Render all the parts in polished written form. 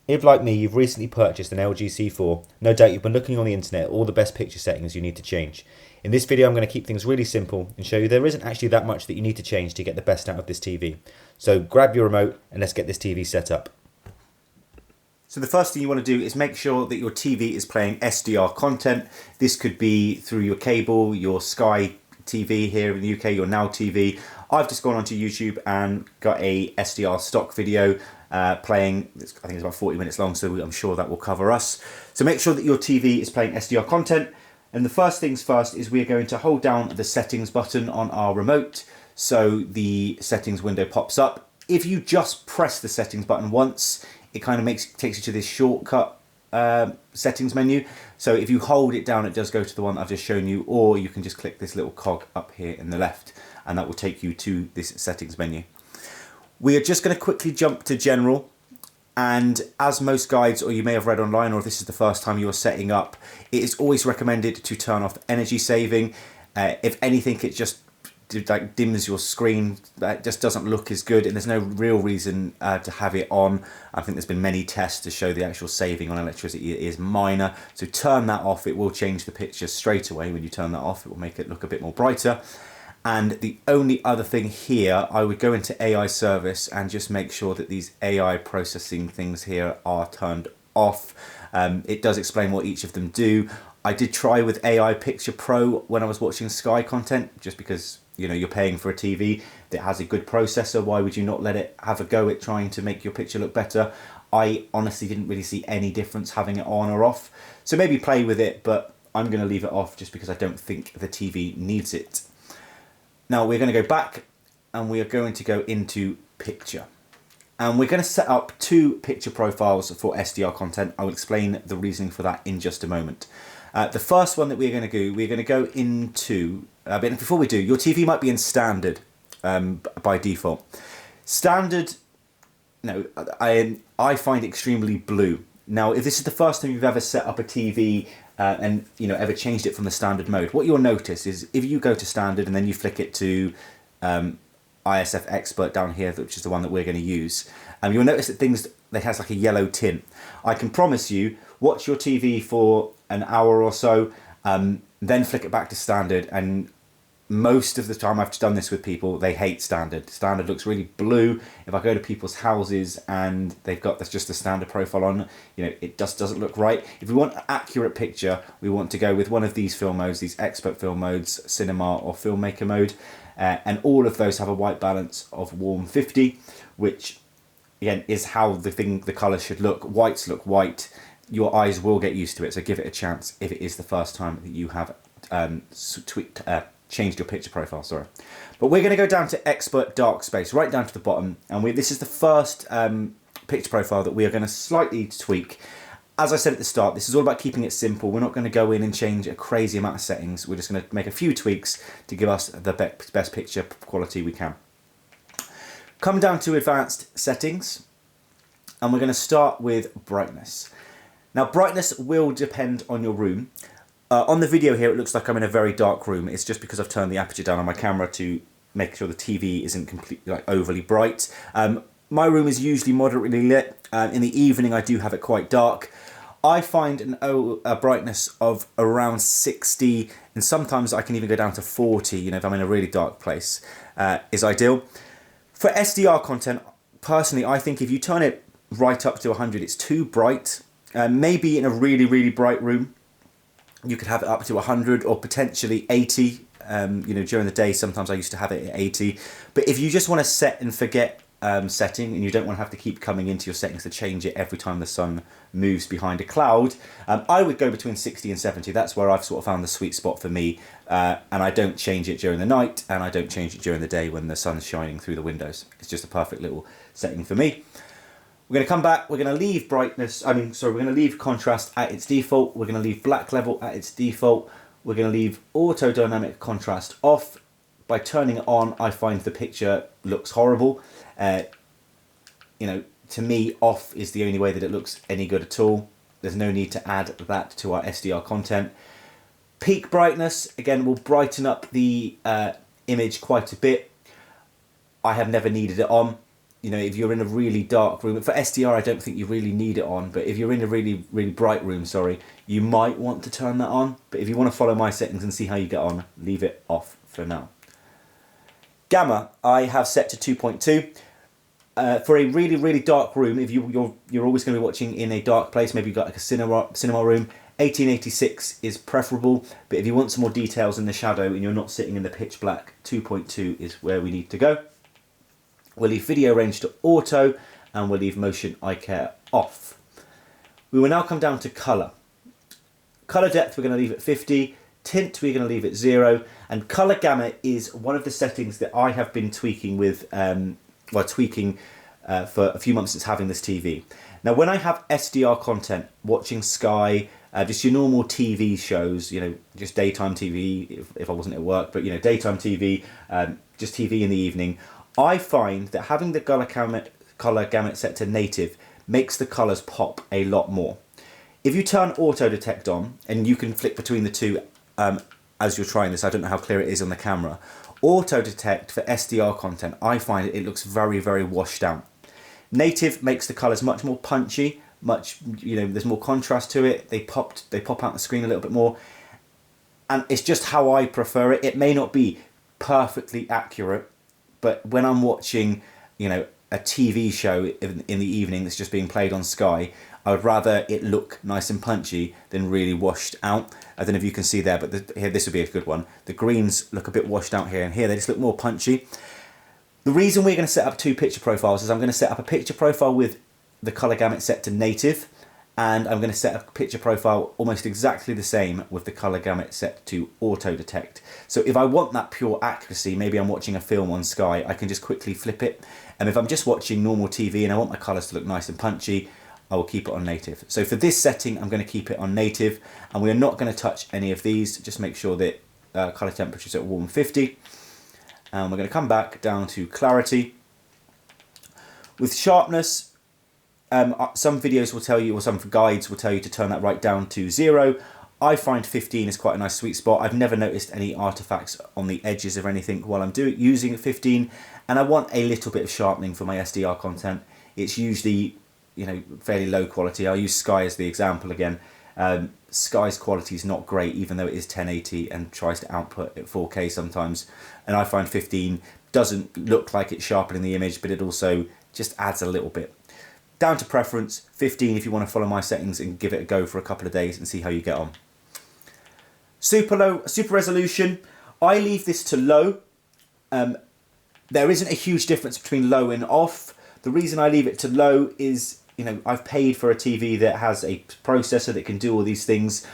If, like me, you've recently purchased an LG C4, no doubt you've been looking on the internet at all the best picture settings you need to change. In this video I'm going to keep things really simple and show you there isn't actually that much that you need to change to get the best out of this TV. So grab your remote and let's get this TV set up. So the first thing you want to do is make sure that your TV is playing SDR content. This could be through your cable, your Sky TV here in the UK, your Now TV. I've just gone onto YouTube and got a SDR stock video playing. I think it's about 40 minutes long, so I'm sure that will cover us. So make sure that your TV is playing SDR content. And the first things first is we're going to hold down the settings button on our remote so the settings window pops up. If you just press the settings button once, it kind of takes you to this shortcut settings menu. So if you hold it down, it does go to the one I've just shown you, or you can just click this little cog up here in the left and that will take you to this settings menu. We are just going to quickly jump to general. And as most guides, or you may have read online, or if this is the first time you're setting up, it is always recommended to turn off energy saving. If anything, it just like dims your screen. It just doesn't look as good, and there's no real reason to have it on. I think there's been many tests to show the actual saving on electricity is minor. So turn that off. It will change the picture straight away. When you turn that off, it will make it look a bit more brighter. And the only other thing here, I would go into AI service and just make sure that these AI processing things here are turned off. It does explain what each of them do. I did try with AI Picture Pro when I was watching Sky content, just because you're paying for a TV that has a good processor. Why would you not let it have a go at trying to make your picture look better? I honestly didn't really see any difference having it on or off. So maybe play with it, but I'm going to leave it off just because I don't think the TV needs it. Now we're going to go back and we are going to go into picture. And we're going to set up two picture profiles for SDR content. I will explain the reasoning for that in just a moment. The first one that we're going to do, we're going to go into, but before we do, your TV might be in standard by default. Standard, I find extremely blue. Now, if this is the first time you've ever set up a TV and ever changed it from the standard mode, what you'll notice is if you go to standard and then you flick it to ISF Expert down here, which is the one that we're going to use, you'll notice that has like a yellow tint. I can promise you, watch your TV for an hour or so, then flick it back to standard, and most of the time I've done this with people, they hate standard. Standard looks really blue. If I go to people's houses and they've got just the standard profile on, it just doesn't look right. If we want an accurate picture, we want to go with one of these film modes, these expert film modes, cinema or filmmaker mode, and all of those have a white balance of warm 50, which again is how the colour should look. Whites look white. Your eyes will get used to it, so give it a chance if it is the first time that you have changed your picture profile, sorry. But we're going to go down to Expert Dark Space, right down to the bottom, and this is the first picture profile that we are going to slightly tweak. As I said at the start, this is all about keeping it simple. We're not going to go in and change a crazy amount of settings. We're just going to make a few tweaks to give us the best picture quality we can. Come down to Advanced Settings, and we're going to start with Brightness. Now, brightness will depend on your room. On the video here, it looks like I'm in a very dark room. It's just because I've turned the aperture down on my camera to make sure the TV isn't completely overly bright. My room is usually moderately lit. In the evening, I do have it quite dark. I find a brightness of around 60, and sometimes I can even go down to 40, if I'm in a really dark place, is ideal. For SDR content, personally, I think if you turn it right up to 100, it's too bright. Maybe in a really, really bright room, you could have it up to 100 or potentially 80. During the day, sometimes I used to have it at 80. But if you just want to set and forget setting, and you don't want to have to keep coming into your settings to change it every time the sun moves behind a cloud, I would go between 60 and 70. That's where I've sort of found the sweet spot for me. And I don't change it during the night, and I don't change it during the day when the sun's shining through the windows. It's just a perfect little setting for me. We're going to come back, we're going to leave we're going to leave contrast at its default, we're going to leave black level at its default, we're going to leave auto dynamic contrast off. By turning it on, I find the picture looks horrible. To me, off is the only way that it looks any good at all. There's no need to add that to our SDR content. Peak brightness, again, will brighten up the image quite a bit. I have never needed it on. you know, if you're in a really dark room, for SDR I don't think you really need it on, but if you're in a really, really bright room, sorry, you might want to turn that on. But if you want to follow my settings and see how you get on, leave it off for now. Gamma, I have set to 2.2. For a really, really dark room, if you're always going to be watching in a dark place, maybe you've got like a cinema room, 1886 is preferable. But if you want some more details in the shadow and you're not sitting in the pitch black, 2.2 is where we need to go. We'll leave video range to auto, and we'll leave motion eye care off. We will now come down to colour. Colour depth we're going to leave at 50, tint we're going to leave at 0, and colour gamut is one of the settings that I have been tweaking with, for a few months since having this TV. Now when I have SDR content, watching Sky, just your normal TV shows, you know, just daytime TV if I wasn't at work, but you know, daytime TV, just TV in the evening, I find that having the colour gamut set to native makes the colours pop a lot more. If you turn auto detect on, and you can flick between the two as you're trying this, I don't know how clear it is on the camera, auto detect for SDR content, I find it looks very, very washed out. Native makes the colours much more punchy, you know, there's more contrast to it, they pop out the screen a little bit more, and it's just how I prefer it. It may not be perfectly accurate, but when I'm watching, you know, a TV show in the evening that's just being played on Sky, I would rather it look nice and punchy than really washed out. I don't know if you can see there, but here, this would be a good one. The greens look a bit washed out here, and here they just look more punchy. The reason we're going to set up two picture profiles is I'm going to set up a picture profile with the colour gamut set to native, and I'm going to set a picture profile almost exactly the same with the colour gamut set to auto detect. So if I want that pure accuracy, maybe I'm watching a film on Sky, I can just quickly flip it. And if I'm just watching normal TV and I want my colours to look nice and punchy, I will keep it on native. So for this setting, I'm going to keep it on native, and we are not going to touch any of these. Just make sure that colour temperature is at warm 50. And we're going to come back down to clarity. With sharpness, some videos will tell you, or some guides will tell you to turn that right down to 0. I find 15 is quite a nice sweet spot. I've never noticed any artifacts on the edges of anything while I'm using 15, and I want a little bit of sharpening for my SDR content. It's usually, you know, fairly low quality. I'll use Sky as the example again. Sky's quality is not great, even though it is 1080 and tries to output at 4K sometimes, and I find 15 doesn't look like it's sharpening the image, but it also just adds a little bit. Down to preference, 15 if you want to follow my settings and give it a go for a couple of days and see how you get on. Super resolution, I leave this to low. There isn't a huge difference between low and off. The reason I leave it to low is, you know, I've paid for a TV that has a processor that can do all these things.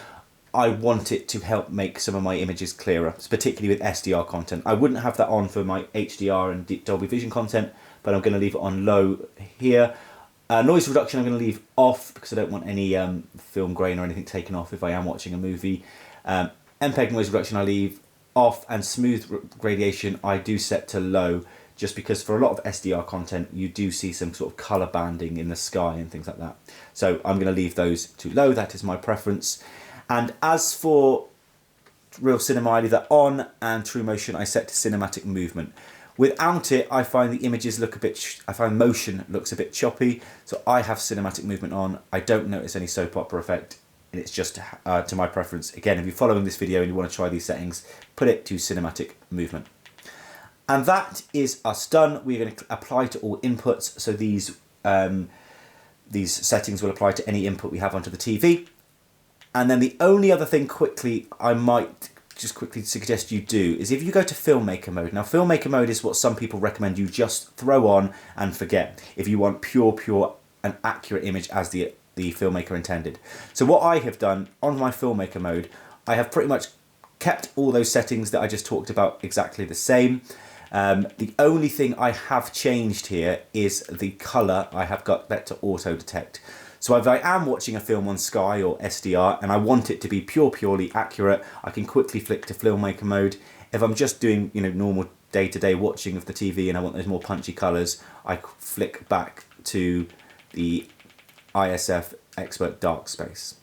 I want it to help make some of my images clearer, particularly with SDR content. I wouldn't have that on for my HDR and Dolby Vision content, but I'm going to leave it on low here. Noise reduction I'm going to leave off because I don't want any film grain or anything taken off if I am watching a movie. MPEG noise reduction I leave off, and smooth gradation I do set to low, just because for a lot of SDR content you do see some sort of colour banding in the sky and things like that. So I'm going to leave those to low, that is my preference. And as for real cinema, I leave that on, and true motion I set to cinematic movement. Without it, I find the images look a bit, I find motion looks a bit choppy, so I have cinematic movement on. I don't notice any soap opera effect, and it's just to my preference. Again, if you're following this video and you want to try these settings, put it to cinematic movement. And that is us done. We're going to apply to all inputs, so these settings will apply to any input we have onto the TV. And then the only other thing quickly I might just quickly suggest you do is if you go to filmmaker mode. Now filmmaker mode is what some people recommend you just throw on and forget if you want pure and accurate image as the filmmaker intended. So what I have done on my filmmaker mode, I have pretty much kept all those settings that I just talked about exactly the same. The only thing I have changed here is the colour. I have got that to auto detect. So if I am watching a film on Sky or SDR and I want it to be purely accurate, I can quickly flick to filmmaker mode. If I'm just doing, you know, normal day-to-day watching of the TV and I want those more punchy colours, I flick back to the ISF Expert Dark Space.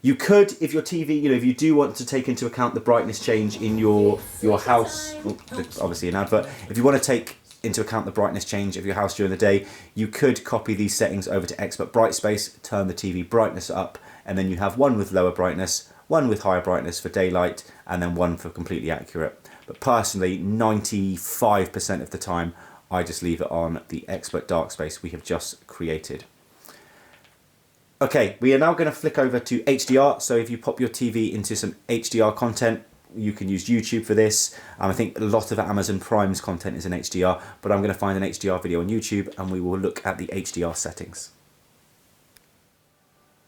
You could, if your TV, you know, if you do want to take into account the brightness change in your house, obviously an advert, if you want to take into account the brightness change of your house during the day, you could copy these settings over to Expert Bright Space, turn the TV brightness up, and then you have one with lower brightness, one with higher brightness for daylight, and then one for completely accurate. But personally, 95% of the time, I just leave it on the Expert Dark Space we have just created. Okay, we are now going to flick over to HDR. So if you pop your TV into some HDR content, you can use YouTube for this. I think a lot of Amazon Prime's content is in HDR, but I'm going to find an HDR video on YouTube and we will look at the HDR settings.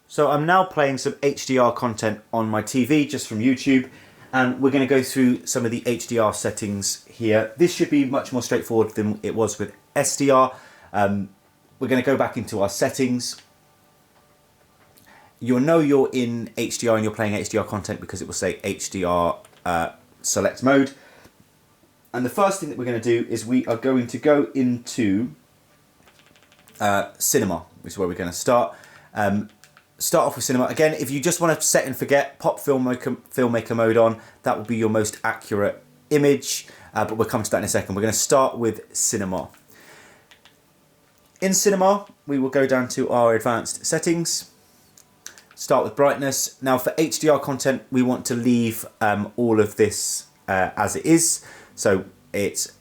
So I'm now playing some HDR content on my TV just from YouTube, and we're going to go through some of the HDR settings here. This should be much more straightforward than it was with SDR. We're going to go back into our settings. You'll know you're in HDR and you're playing HDR content because it will say HDR select mode. And the first thing that we're going to do is we are going to go into cinema, which is where we're going to start. Start off with cinema. Again, if you just want to set and forget, pop filmmaker mode on. That will be your most accurate image, but we'll come to that in a second. We're going to start with cinema. In cinema, we will go down to our advanced settings. Start with brightness. Now for HDR content, we want to leave all of this as it is. So it's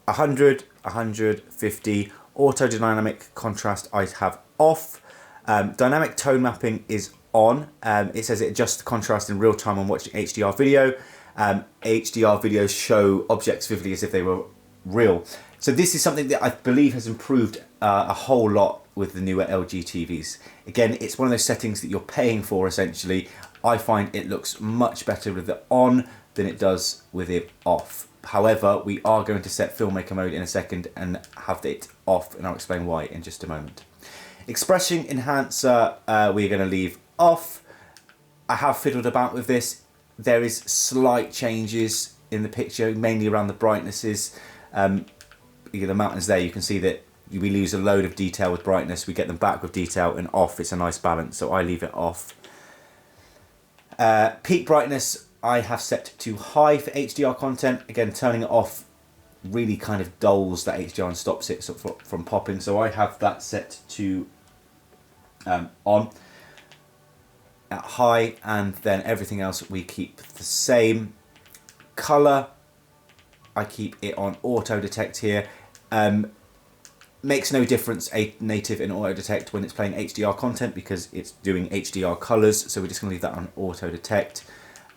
100, 150, auto dynamic contrast I have off. Dynamic tone mapping is on. It says it adjusts the contrast in real time when watching HDR video. HDR videos show objects vividly as if they were real. So this is something that I believe has improved a whole lot with the newer LG TVs. Again, it's one of those settings that you're paying for essentially. I find it looks much better with it on than it does with it off. However, we are going to set filmmaker mode in a second and have it off, and I'll explain why in just a moment. Expression enhancer, we're going to leave off. I have fiddled about with this. There is slight changes in the picture, mainly around the brightnesses. The mountains there, you can see that we lose a load of detail with brightness. We get them back with detail, and off, it's a nice balance, so I leave it off. Peak brightness, I have set to high for HDR content. Again, turning it off really kind of dulls that HDR and stops it from popping, so I have that set to on at high, and then everything else we keep the same. Color, I keep it on auto detect here. Makes no difference a native in auto detect when it's playing HDR content because it's doing HDR colors, so we're just going to leave that on auto detect.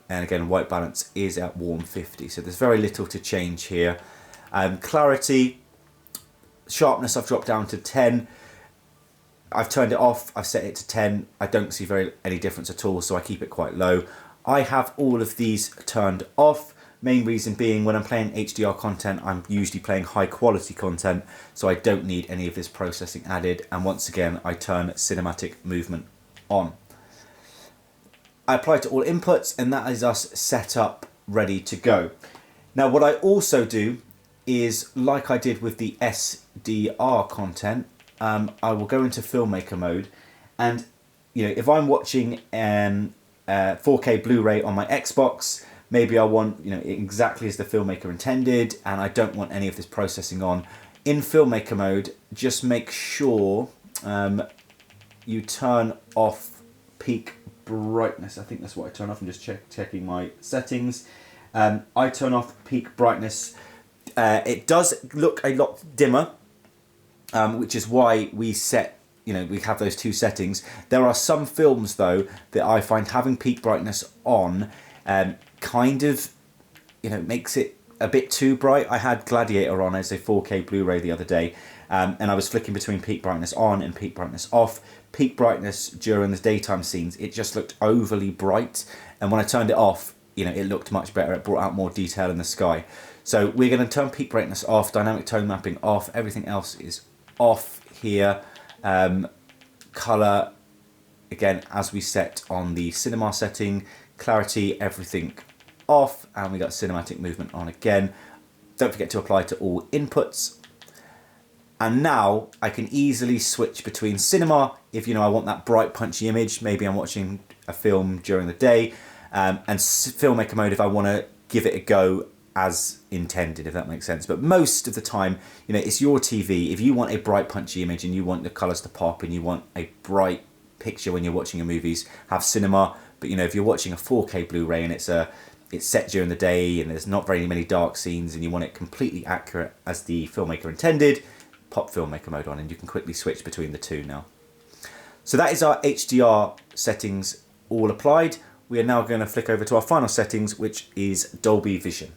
And again, white balance is at warm 50, so there's very little to change here. Clarity, sharpness I've dropped down to 10. I've turned it off, I've set it to 10. I don't see any difference at all, so I keep it quite low. I have all of these turned off. Main reason being, when I'm playing HDR content, I'm usually playing high quality content, so I don't need any of this processing added. And once again, I turn cinematic movement on. I apply to all inputs, and that is us set up, ready to go. Now, what I also do is, like I did with the SDR content, I will go into filmmaker mode, and if I'm watching 4K Blu-ray on my Xbox, maybe I want exactly as the filmmaker intended, and I don't want any of this processing on. In filmmaker mode, just make sure you turn off peak brightness. I think that's what I turn off. I'm just checking my settings. I turn off peak brightness. It does look a lot dimmer, which is why we set, we have those two settings. There are some films though that I find having peak brightness on kind of, makes it a bit too bright. I had Gladiator on as a 4K Blu-ray the other day, and I was flicking between peak brightness on and peak brightness off. Peak brightness during the daytime scenes, it just looked overly bright, and when I turned it off, it looked much better. It brought out more detail in the sky. So we're going to turn peak brightness off, dynamic tone mapping off, everything else is off here. Color, again, as we set on the cinema setting. Clarity, everything off, and we got cinematic movement on again. Don't forget to apply to all inputs. And now I can easily switch between cinema if I want that bright punchy image. Maybe I'm watching a film during the day, and filmmaker mode if I want to give it a go as intended, if that makes sense. But most of the time, you know, it's your TV. If you want a bright, punchy image and you want the colours to pop and you want a bright picture when you're watching your movies, have cinema. But you know, if you're watching a 4K Blu-ray and it's set during the day and there's not very many dark scenes and you want it completely accurate as the filmmaker intended, pop filmmaker mode on and you can quickly switch between the two now. So that is our HDR settings all applied. We are now going to flick over to our final settings, which is Dolby Vision.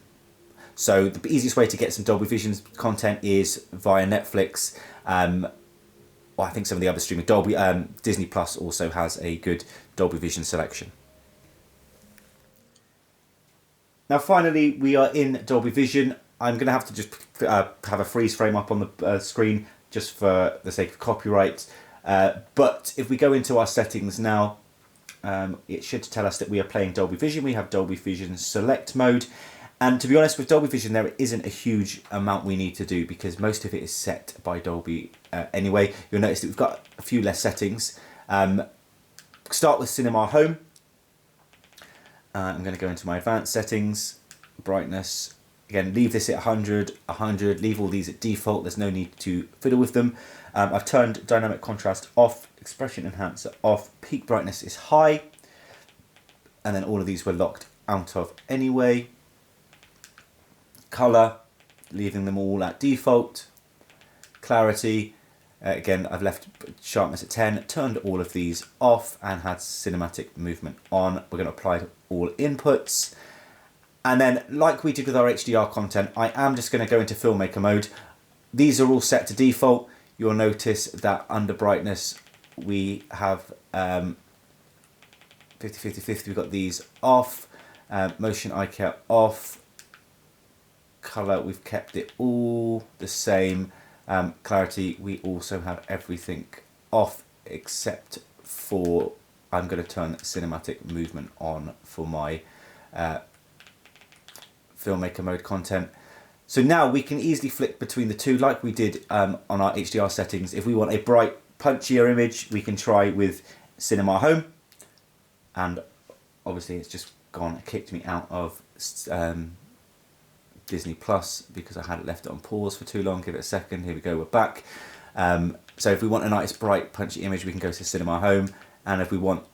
So the easiest way to get some Dolby Vision content is via Netflix. Or I think some of the other streaming, Disney Plus also has a good Dolby Vision selection. Now finally, we are in Dolby Vision. I'm going to have to just have a freeze frame up on the screen just for the sake of copyright. But if we go into our settings now, it should tell us that we are playing Dolby Vision. We have Dolby Vision Select Mode. And to be honest, with Dolby Vision, there isn't a huge amount we need to do because most of it is set by Dolby anyway. You'll notice that we've got a few less settings. Start with Cinema Home. I'm going to go into my advanced settings, brightness. Again, leave this at 100, 100, leave all these at default. There's no need to fiddle with them. I've turned dynamic contrast off, expression enhancer off, peak brightness is high. And then all of these were locked out of anyway. Color, leaving them all at default. Clarity, again, I've left sharpness at 10, turned all of these off and had cinematic movement on. We're going to apply all inputs. And then, like we did with our HDR content, I am just going to go into filmmaker mode. These are all set to default. You'll notice that under brightness, we have 50, 50, 50. We've got these off. Motion eye care off. Color, we've kept it all the same. Clarity, we also have everything off except for, I'm going to turn cinematic movement on for my filmmaker mode content. So now we can easily flick between the two like we did on our HDR settings. If we want a bright, punchier image, we can try with Cinema Home. And obviously it's just kicked me out of Disney Plus because I had it left on pause for too long. Give it a second. Here we go. We're back. So if we want a nice, bright, punchy image, we can go to Cinema Home. And if we want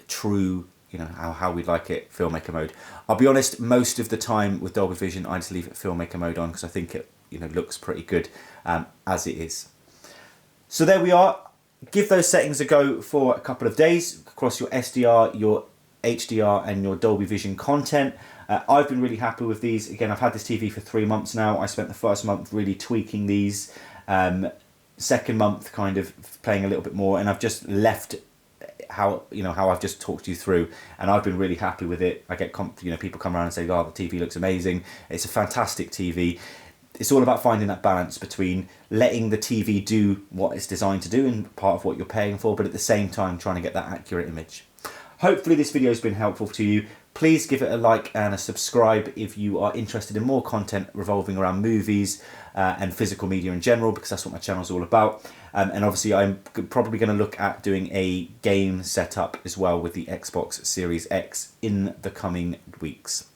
true, you know, how we'd like it, filmmaker mode. I'll be honest, most of the time with Dolby Vision, I just leave it filmmaker mode on because I think it, you know, looks pretty good as it is. So there we are. Give those settings a go for a couple of days across your SDR, your HDR and your Dolby Vision content. I've been really happy with these. Again, I've had this TV for 3 months now. I spent the first month really tweaking these. Second month kind of playing a little bit more, and I've just left how I've just talked you through, and I've been really happy with it. I get people come around and say, "Oh, the TV looks amazing." It's a fantastic TV. It's all about finding that balance between letting the TV do what it's designed to do and part of what you're paying for, but at the same time trying to get that accurate image. Hopefully this video has been helpful to you. Please give it a like and a subscribe if you are interested in more content revolving around movies and physical media in general, because that's what my channel is all about. And obviously I'm probably going to look at doing a game setup as well with the Xbox Series X in the coming weeks.